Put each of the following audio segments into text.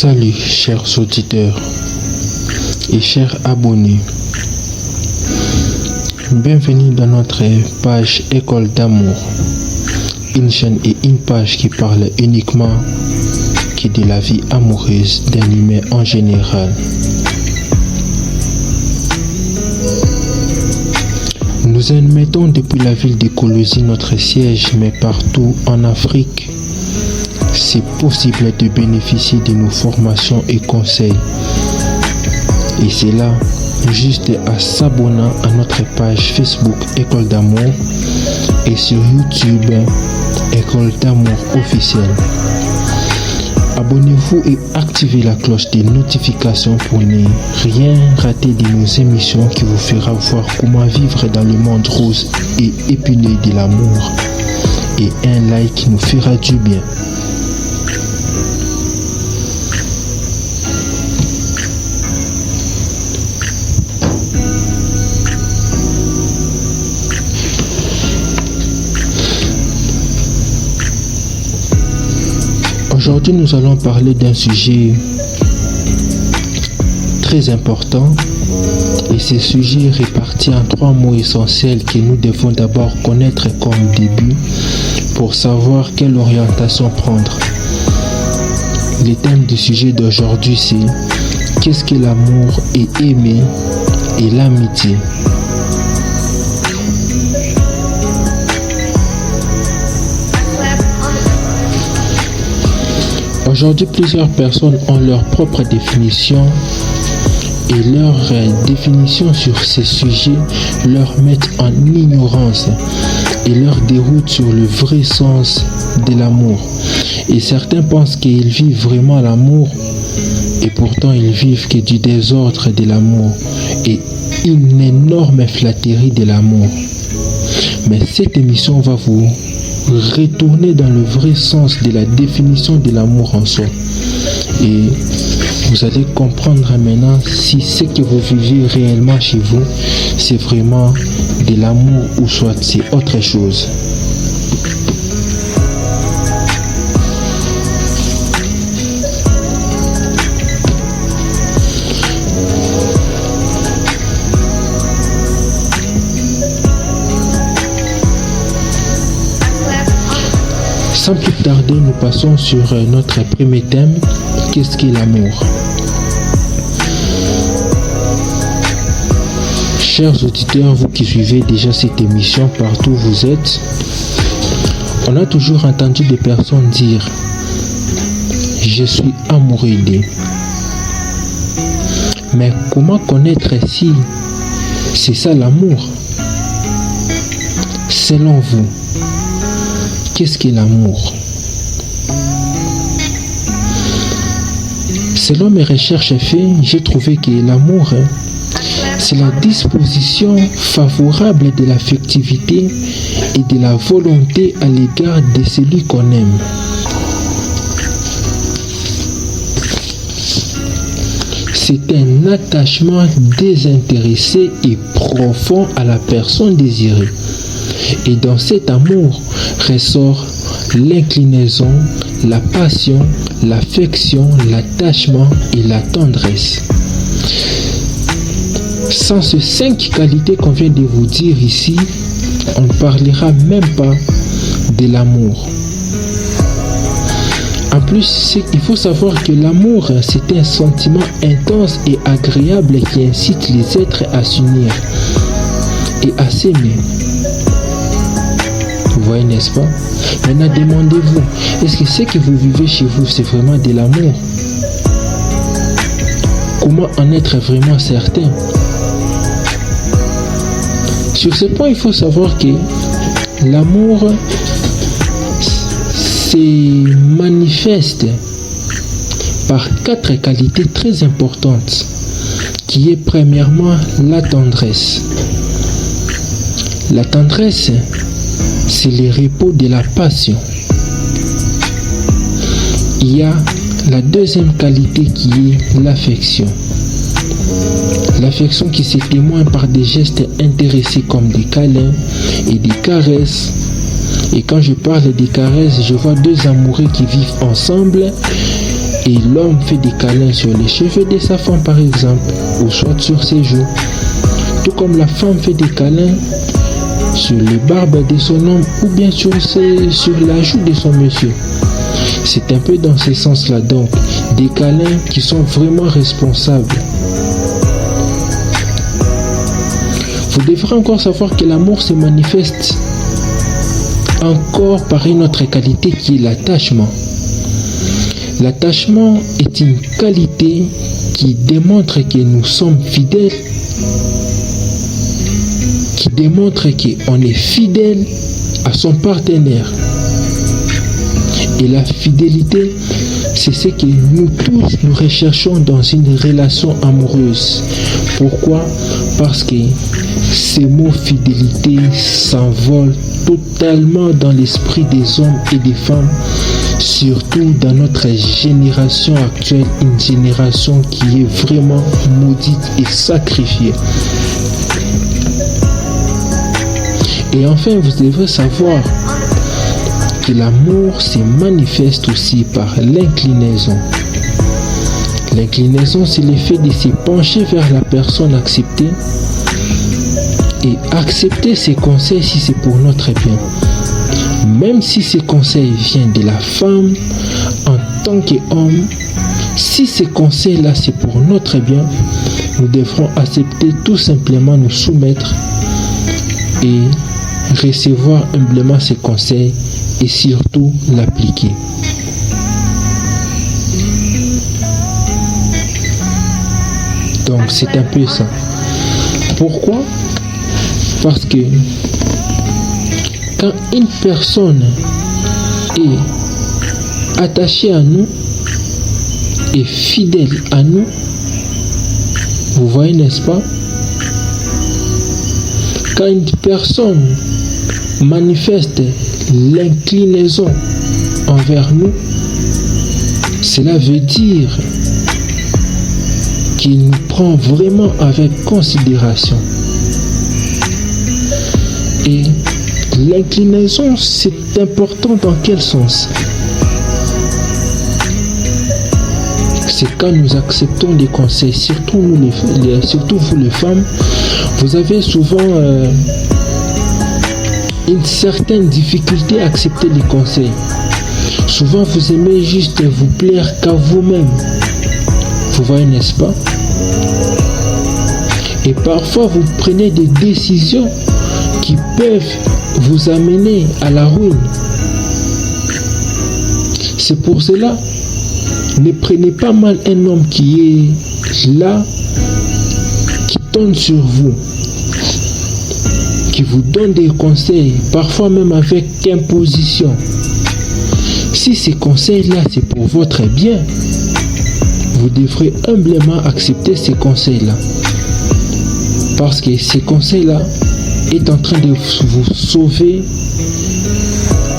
Salut chers auditeurs et chers abonnés. Bienvenue dans notre page École d'amour, une chaîne et une page qui parle uniquement de la vie amoureuse d'un humain en général. Nous admettons depuis la ville de Colosie notre siège, mais partout en Afrique, c'est possible de bénéficier de nos formations et conseils. Et c'est là, juste en s'abonnant à notre page Facebook École d'amour et sur YouTube École d'amour officielle. Abonnez-vous et activez la cloche des notifications pour ne rien rater de nos émissions qui vous fera voir comment vivre dans le monde rose et épilé de l'amour. Et un like nous fera du bien. Aujourd'hui, nous allons parler d'un sujet très important et ce sujet est réparti en 3 mots essentiels que nous devons d'abord connaître comme début pour savoir quelle orientation prendre. Le thème du sujet d'aujourd'hui, c'est qu'est-ce que l'amour et aimer et l'amitié. Aujourd'hui, plusieurs personnes ont leur propre définition et leur définition sur ces sujets leur mettent en ignorance et leur déroutent sur le vrai sens de l'amour. Et certains pensent qu'ils vivent vraiment l'amour et pourtant ils vivent que du désordre de l'amour et une énorme flatterie de l'amour. Mais cette émission va vous retourner dans le vrai sens de la définition de l'amour en soi. Et vous allez comprendre maintenant si ce que vous vivez réellement chez vous, c'est vraiment de l'amour ou soit c'est autre chose. Sans plus tarder, nous passons sur notre premier thème, qu'est-ce qu'est l'amour? Chers auditeurs, vous qui suivez déjà cette émission partout où vous êtes, on a toujours entendu des personnes dire « Je suis amoureux d'eux ». Mais comment connaître si c'est ça l'amour? Selon vous, qu'est-ce qu'est l'amour? Selon mes recherches faites, j'ai trouvé que l'amour, c'est la disposition favorable de l'affectivité et de la volonté à l'égard de celui qu'on aime. C'est un attachement désintéressé et profond à la personne désirée. Et dans cet amour ressort l'inclinaison, la passion, l'affection, l'attachement et la tendresse. Sans ces 5 qualités qu'on vient de vous dire ici, on ne parlera même pas de l'amour. En plus, il faut savoir que l'amour, c'est un sentiment intense et agréable qui incite les êtres à s'unir et à s'aimer. Vous voyez, n'est-ce pas? Maintenant, demandez-vous, est-ce que ce que vous vivez chez vous, c'est vraiment de l'amour? Comment en être vraiment certain? Sur ce point, il faut savoir que l'amour se manifeste par 4 qualités très importantes, qui est premièrement la tendresse. La tendresse, c'est le repos de la passion. Il y a la deuxième qualité qui est l'affection. L'affection qui se témoigne par des gestes intéressés comme des câlins et des caresses. Et quand je parle des caresses, je vois 2 amoureux qui vivent ensemble et l'homme fait des câlins sur les cheveux de sa femme par exemple, ou soit sur ses joues. Tout comme la femme fait des câlins sur les barbes de son homme ou bien sur la joue de son monsieur. C'est un peu dans ce sens-là donc, des câlins qui sont vraiment responsables. Vous devrez encore savoir que l'amour se manifeste encore par une autre qualité qui est l'attachement. L'attachement est une qualité qui démontre que nous sommes fidèles, qui démontre qu'on est fidèle à son partenaire. Et la fidélité, c'est ce que nous tous nous recherchons dans une relation amoureuse. Pourquoi? Parce que ces mots fidélité s'envolent totalement dans l'esprit des hommes et des femmes, surtout dans notre génération actuelle, une génération qui est vraiment maudite et sacrifiée. Et enfin, vous devrez savoir que l'amour se manifeste aussi par l'inclinaison. L'inclinaison, c'est l'effet de se pencher vers la personne acceptée et accepter ses conseils si c'est pour notre bien. Même si ces conseils viennent de la femme en tant qu'homme, si ces conseils-là c'est pour notre bien, nous devrons accepter tout simplement nous soumettre et recevoir humblement ces conseils et surtout l'appliquer. Donc c'est un peu ça. Pourquoi? Parce que quand une personne est attachée à nous, est fidèle à nous, vous voyez, n'est-ce pas? Quand une personne manifeste l'inclinaison envers nous, cela veut dire qu'il nous prend vraiment avec considération. Et l'inclinaison, c'est important dans quel sens? C'est quand nous acceptons des conseils, surtout vous les femmes, vous avez souvent une certaine difficulté à accepter les conseils. Souvent vous aimez juste vous plaire qu'à vous-même. Vous voyez, n'est-ce pas? Et parfois vous prenez des décisions qui peuvent vous amener à la ruine. C'est pour cela, ne prenez pas mal un homme qui est là, qui tourne sur vous, qui vous donne des conseils, parfois même avec imposition. Si ces conseils-là, c'est pour votre bien, vous devrez humblement accepter ces conseils-là. Parce que ces conseils-là est en train de vous sauver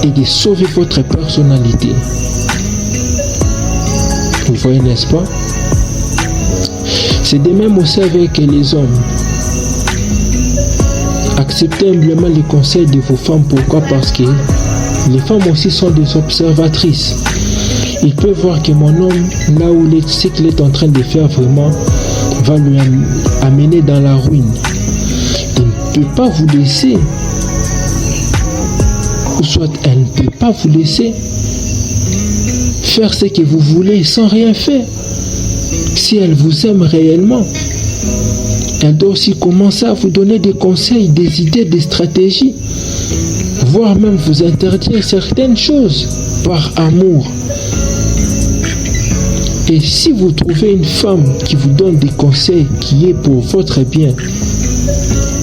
et de sauver votre personnalité. Vous voyez, n'est-ce pas? C'est de même aussi avec les hommes. Acceptez humblement les conseils de vos femmes. Pourquoi? Parce que les femmes aussi sont des observatrices. Ils peuvent voir que mon homme, là où ce qu'il est en train de faire vraiment, va lui amener dans la ruine. Il ne peut pas vous laisser, ou soit elle ne peut pas vous laisser faire ce que vous voulez sans rien faire. Si elle vous aime réellement, elle doit aussi commencer à vous donner des conseils, des idées, des stratégies, voire même vous interdire certaines choses par amour. Et si vous trouvez une femme qui vous donne des conseils qui est pour votre bien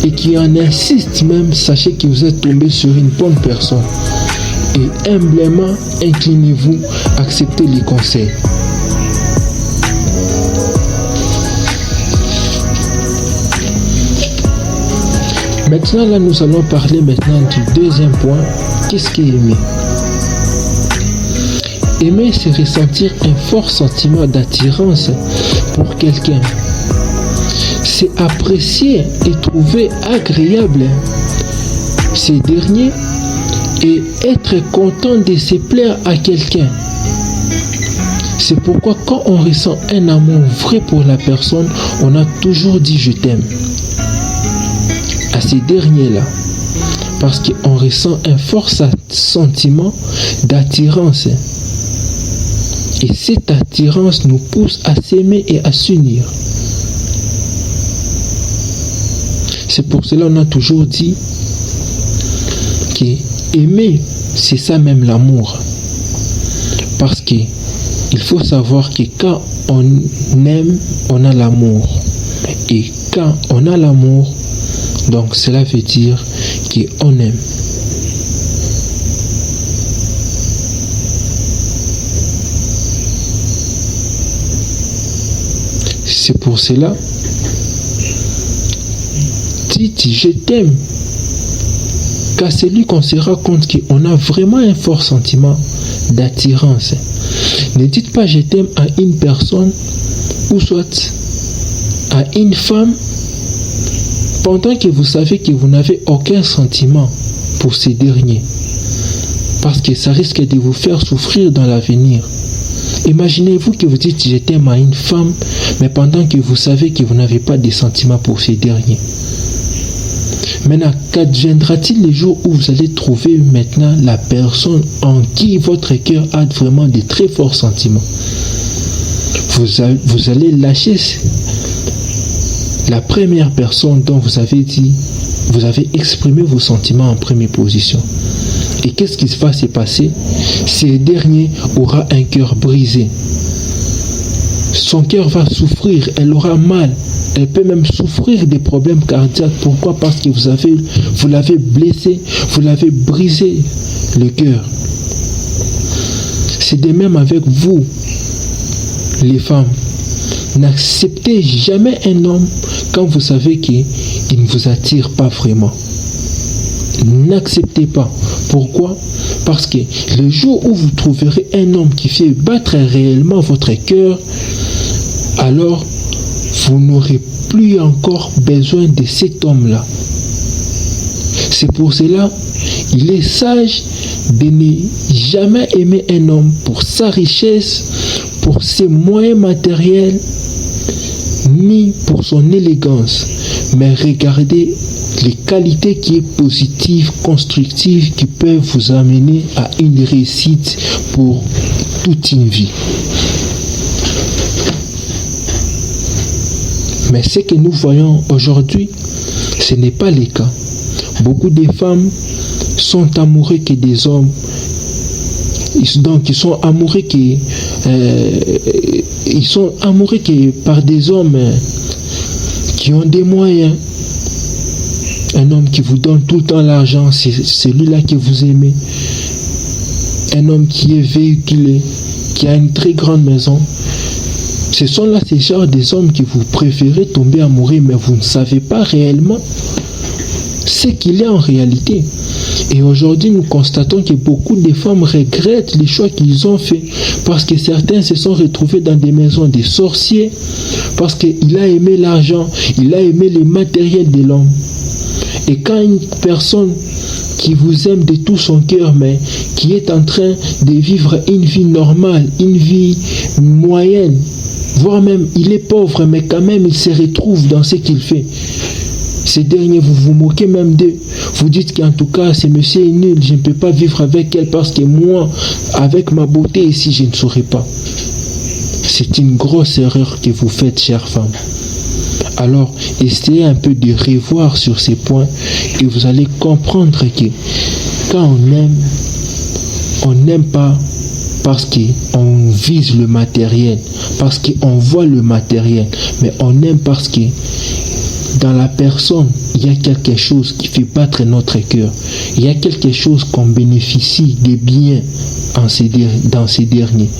et qui en insiste même, sachez que vous êtes tombé sur une bonne personne. Et humblement, inclinez-vous, acceptez les conseils. Maintenant, là, nous allons parler maintenant du deuxième point. Qu'est-ce qu'est aimer? Aimer, c'est ressentir un fort sentiment d'attirance pour quelqu'un. C'est apprécier et trouver agréable ces derniers et être content de se plaire à quelqu'un. C'est pourquoi quand on ressent un amour vrai pour la personne, on a toujours dit je t'aime à ces derniers-là. Parce qu'on ressent un fort sentiment d'attirance. Et cette attirance nous pousse à s'aimer et à s'unir. C'est pour cela qu'on a toujours dit qu'aimer, c'est ça même l'amour. Parce qu'il faut savoir que quand on aime, on a l'amour. Et quand on a l'amour, donc cela veut dire qu'on aime. C'est pour cela, dites je t'aime. Car c'est lui qu'on se rend compte qu'on a vraiment un fort sentiment d'attirance. Ne dites pas je t'aime à une personne ou soit à une femme pendant que vous savez que vous n'avez aucun sentiment pour ces derniers. Parce que ça risque de vous faire souffrir dans l'avenir. Imaginez-vous que vous dites je t'aime à une femme, mais pendant que vous savez que vous n'avez pas de sentiments pour ces derniers. Maintenant, qu'adviendra-t-il le jour où vous allez trouver maintenant la personne en qui votre cœur a vraiment de très forts sentiments? Vous allez lâcher la première personne dont vous avez exprimé vos sentiments en première position. Et qu'est-ce qui va se passer? Ce dernier aura un cœur brisé. Son cœur va souffrir, elle aura mal. Elle peut même souffrir des problèmes cardiaques. Pourquoi? Parce que vous l'avez blessé, vous l'avez brisé le cœur. C'est de même avec vous, les femmes. N'acceptez jamais un homme quand vous savez qu'il ne vous attire pas vraiment. N'acceptez pas. Pourquoi? Parce que le jour où vous trouverez un homme qui fait battre réellement votre cœur, alors vous n'aurez plus encore besoin de cet homme-là. C'est pour cela, il est sage de ne jamais aimer un homme pour sa richesse, pour ses moyens matériels, ni pour son élégance, mais regardez les qualités qui sont positives, constructives, qui peuvent vous amener à une réussite pour toute une vie. Mais ce que nous voyons aujourd'hui, ce n'est pas le cas. Beaucoup de femmes sont amoureuses que des hommes. Donc ils sont amoureux par des hommes qui ont des moyens. Un homme qui vous donne tout le temps l'argent, c'est celui-là que vous aimez. Un homme qui est véhiculé, qui a une très grande maison. Ce sont là ces genres des hommes que vous préférez tomber amoureux, mais vous ne savez pas réellement ce qu'il est en réalité. Et aujourd'hui, nous constatons que beaucoup de femmes regrettent les choix qu'ils ont faits parce que certains se sont retrouvés dans des maisons de sorciers parce qu'il a aimé l'argent, il a aimé le matériel de l'homme. Et quand une personne qui vous aime de tout son cœur, mais qui est en train de vivre une vie normale, une vie moyenne, voire même il est pauvre, mais quand même il se retrouve dans ce qu'il fait. Ces derniers, vous vous moquez même d'eux. Vous dites qu'en tout cas, ce monsieur est nul, je ne peux pas vivre avec elle parce que moi, avec ma beauté ici, je ne saurais pas. C'est une grosse erreur que vous faites, chères femmes. Alors, essayez un peu de revoir sur ces points et vous allez comprendre que quand on n'aime pas parce qu'on vise le matériel, parce qu'on voit le matériel, mais on aime parce que dans la personne, il y a quelque chose qui fait battre notre cœur. Il y a quelque chose qu'on bénéficie de bien dans ces derniers.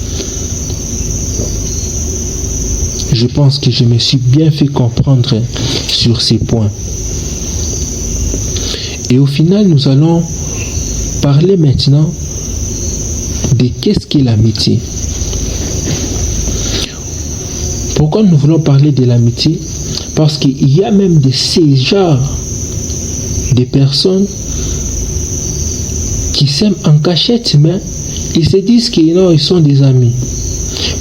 Je pense que je me suis bien fait comprendre sur ces points. Et au final, nous allons parler maintenant de qu'est-ce qu'est l'amitié. Pourquoi nous voulons parler de l'amitié? Parce qu'il y a même de ces genres de personnes qui s'aiment en cachette, mais ils se disent qu'ils sont des amis.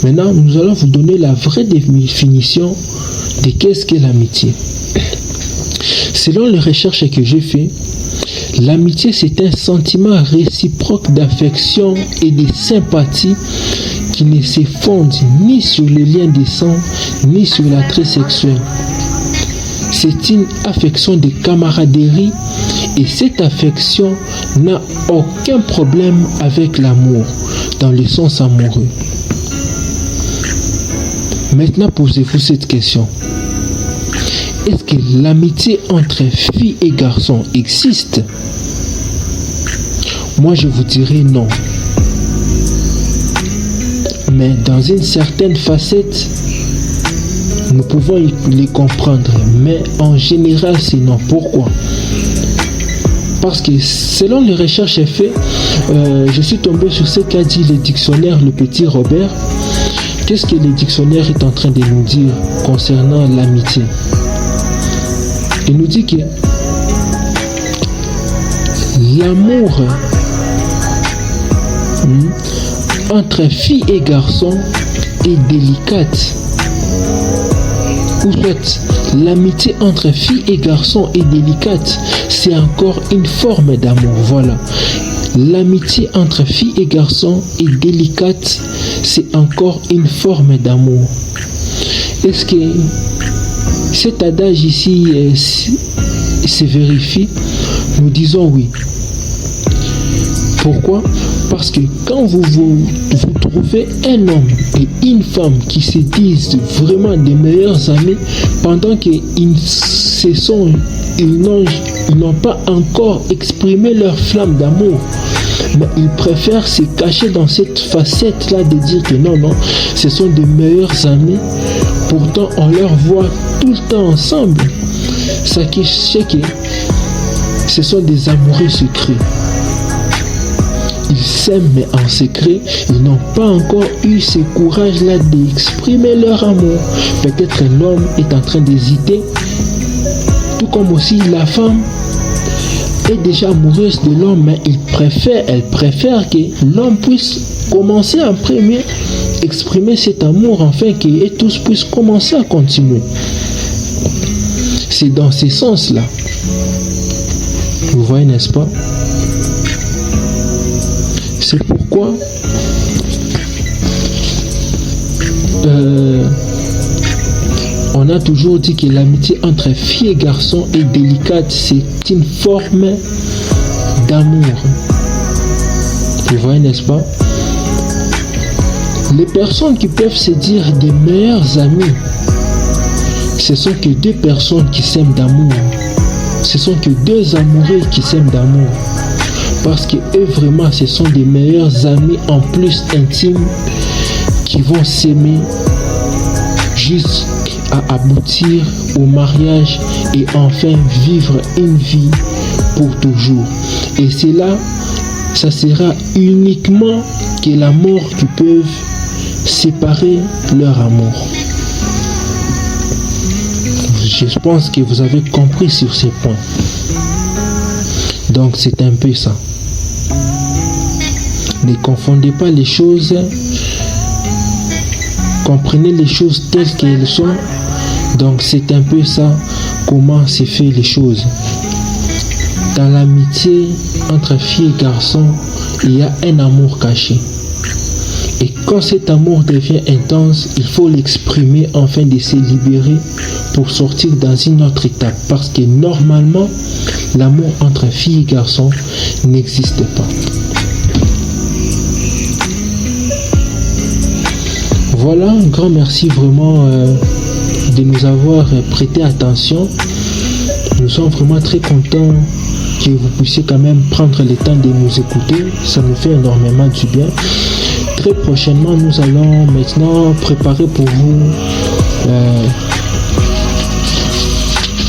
Maintenant, nous allons vous donner la vraie définition de qu'est-ce qu'est l'amitié. Selon les recherches que j'ai faites, l'amitié, c'est un sentiment réciproque d'affection et de sympathie qui ne se fonde ni sur les liens de sang, ni sur l'attrait sexuel. C'est une affection de camaraderie et cette affection n'a aucun problème avec l'amour, dans le sens amoureux. Maintenant, posez-vous cette question. Est-ce que l'amitié entre filles et garçons existe? Moi, je vous dirais non. Mais dans une certaine facette, nous pouvons les comprendre. Mais en général, c'est non. Pourquoi? Parce que selon les recherches faites, je suis tombé sur ce qu'a dit le dictionnaire Le Petit Robert. Qu'est-ce que le dictionnaire est en train de nous dire concernant l'amitié? Il nous dit que l'amour entre filles et garçons est délicate. Ou soit l'amitié entre filles et garçons est délicate, c'est encore une forme d'amour. Voilà. L'amitié entre filles et garçons est délicate, c'est encore une forme d'amour. Est-ce que cet adage ici se vérifie? Nous disons oui. Pourquoi? Parce que quand vous trouvez un homme et une femme qui se disent vraiment des meilleurs amis, pendant qu'ils n'ont pas encore exprimé leur flamme d'amour, mais ils préfèrent se cacher dans cette facette-là de dire que non, ce sont des meilleurs amis. Pourtant, on leur voit tout le temps ensemble. Ça qui c'est que ce sont des amoureux secrets. Ils s'aiment mais en secret, ils n'ont pas encore eu ce courage-là d'exprimer leur amour. Peut-être l'homme est en train d'hésiter, tout comme aussi la femme est déjà amoureuse de l'homme, mais elle préfère que l'homme puisse commencer en premier, exprimer cet amour afin qu'ils tous puissent commencer à continuer. C'est dans ce sens-là. Vous voyez, n'est-ce pas? C'est pourquoi on a toujours dit que l'amitié entre filles et garçons est délicate, c'est une forme d'amour. Vous voyez, n'est-ce pas? Les personnes qui peuvent se dire des meilleurs amis, ce sont que deux personnes qui s'aiment d'amour. Ce sont que deux amoureux qui s'aiment d'amour. Parce que eux vraiment ce sont des meilleurs amis en plus intimes qui vont s'aimer jusqu'à aboutir au mariage et enfin vivre une vie pour toujours. Et c'est là, ça sera uniquement que la mort qui peut séparer leur amour. Je pense que vous avez compris sur ces points. Donc c'est un peu ça. Ne confondez pas les choses. Comprenez les choses telles qu'elles sont. Donc c'est un peu ça comment se fait les choses. Dans l'amitié entre filles et garçons, il y a un amour caché. Et quand cet amour devient intense, il faut l'exprimer afin de se libérer pour sortir dans une autre étape. Parce que normalement, l'amour entre filles et garçons n'existe pas. Voilà, un grand merci vraiment de nous avoir prêté attention. Nous sommes vraiment très contents que vous puissiez quand même prendre le temps de nous écouter. Ça nous fait énormément du bien. Très prochainement, nous allons maintenant préparer pour vous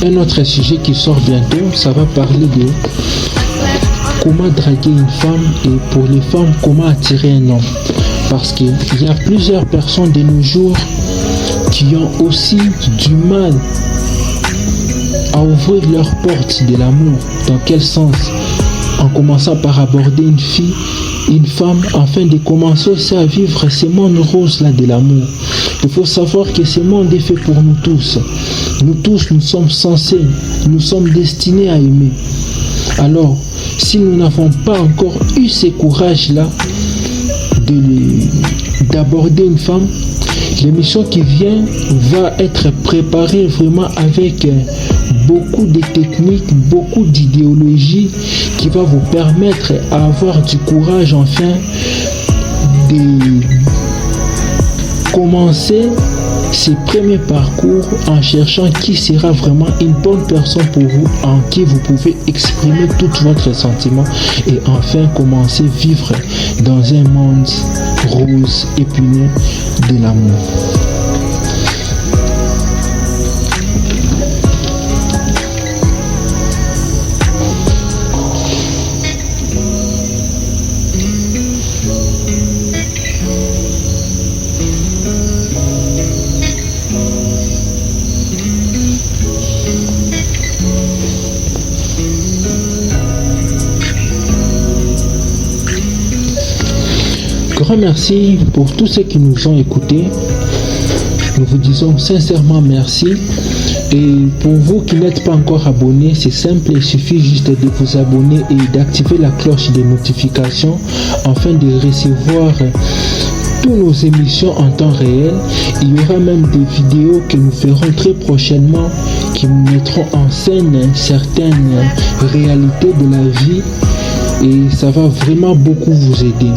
un autre sujet qui sort bientôt. Ça va parler de comment draguer une femme et pour les femmes, comment attirer un homme. Parce qu'il y a plusieurs personnes de nos jours qui ont aussi du mal à ouvrir leurs portes de l'amour. Dans quel sens? En commençant par aborder une fille une femme afin de commencer aussi à vivre ce monde rose-là de l'amour. Il faut savoir que ce monde est fait pour nous tous. Nous tous, nous sommes censés, nous sommes destinés à aimer. Alors, si nous n'avons pas encore eu ce courage-là d'aborder une femme, l'émission qui vient va être préparée vraiment avec beaucoup de techniques, beaucoup d'idéologie qui va vous permettre d'avoir du courage enfin de commencer ces premiers parcours en cherchant qui sera vraiment une bonne personne pour vous, en qui vous pouvez exprimer tout votre sentiment et enfin commencer à vivre dans un monde rose épineux de l'amour. Grand merci pour tous ceux qui nous ont écoutés. Nous vous disons sincèrement merci. Et pour vous qui n'êtes pas encore abonnés, c'est simple, il suffit juste de vous abonner et d'activer la cloche de notification afin de recevoir toutes nos émissions en temps réel. Il y aura même des vidéos que nous ferons très prochainement qui mettront en scène certaines réalités de la vie et ça va vraiment beaucoup vous aider.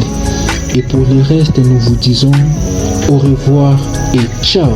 Et pour le reste, nous vous disons au revoir et ciao.